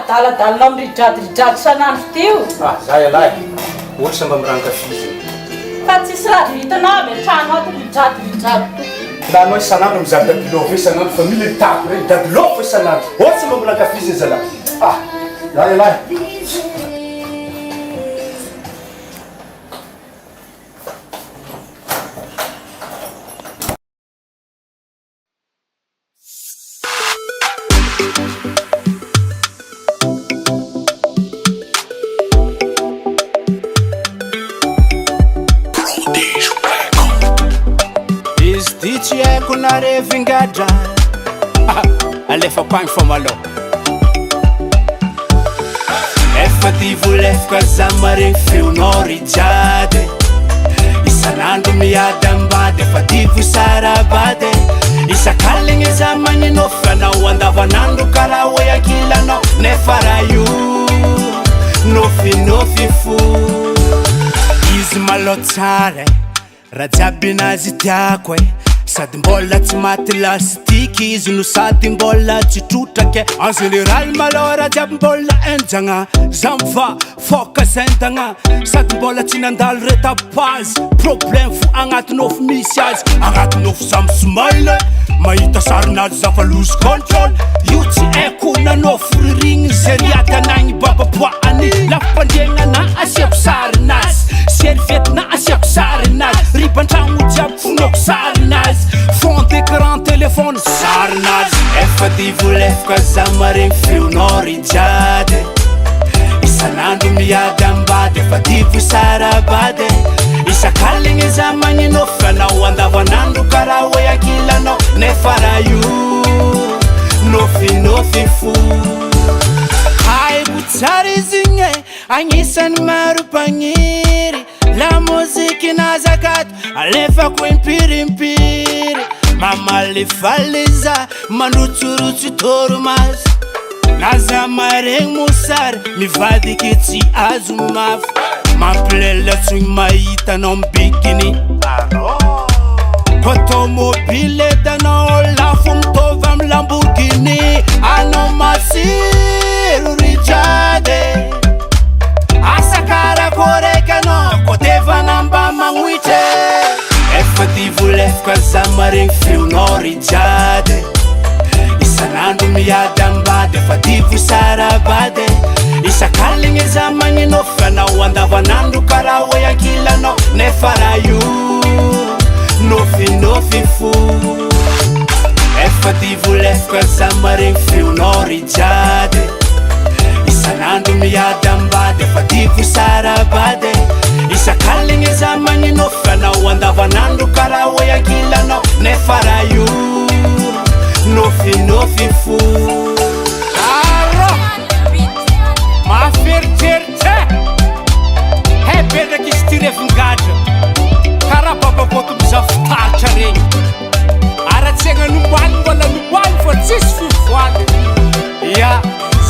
daladalana mirijadrijady sanandro tio. Zay alahy ohatry samba miranokafizy Fa tsisy raha vitanao avy an-trano ato mirijadrijady. Lanao isanandro mizaha dabilova isanandro fa mila itako regny dabilova isanandro ohatry samba miranokafizy zalahy. Zay alahy. Tsy haiko narevingadra alefako agny fa malô efa divolefaka za maregny feonao rijady isanandro miady ambady efa divo sarabady isakaligny za magnino fanao andavanandro karaha hoe ankilanao nefa raha io nofinofy fo izy malô tsara raha jiaby nazy tiako sady mbola tsy maty lastiky izy no sady mbola tsy trotrake en général malô raha jiaby mbola enjagna za miva foka zendagna sady mbola tsy nandalo retapazy problème fo agnaty nofo misy azy agnaty nofo za mismaile mahita sarinazy za fa lose control io tsy haiko nanofo ririgny zay riaty anagny bababoany lafipandriagna na asiako sarinazy serviette na asiako sarinazy riban-tragno jiaby fonoko sarinazy fond d'écran téléphone sarinazy efa divolefaka za maregny feonao rijady isanandro miady ambady efa divo sarabady isakaligny za magnino fanao andavanandro karaha hoe ankilanao nefa raha io nofinofy fo haiko tsara izy igny agnisan'ny maro mpagniry la moziki nazakato alefako impirimpiry mamalefaliza manotsorotso toromaso naza maregny mosary mivadiky tsy azo mafy mampilelatsogny mahitanao mibikiny automobile etanao lafo mitovy amy Lamborghini anao masiro rijady asa karakoreka anao kote vanamba magnoitre efa divolefaka za maregny feonao rijady isanandro miady ambady efa divo sarabady isakaligny za magnino fanao andavanandro karaha hoe ankilanao nefa raha io nofinofy fo efa divolefaka za maregny feonao rijady isanandro miady ambady efa divo sarabady isakaligny za magnino fanao andavanandro karaha hoe ankilanao nefa raha io nofinofy fo maferitseritra hebedraky izy ty revingadra karaha bababoto mizafitaritra regny ara-tsaigna nomboany mbola nomboany fa tsisy fivoany ia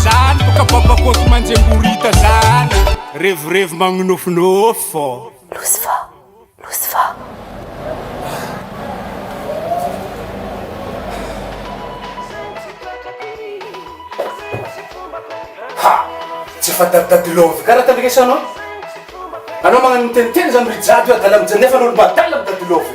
zany boka babakoto manjengorita zany revirevi magnofinofy fô Lucifer Tsy fa dadilovy karaha tandrigesanao anao magnano miteniteny za mirijady io adala mijanona nefa anao madala amy dadilovy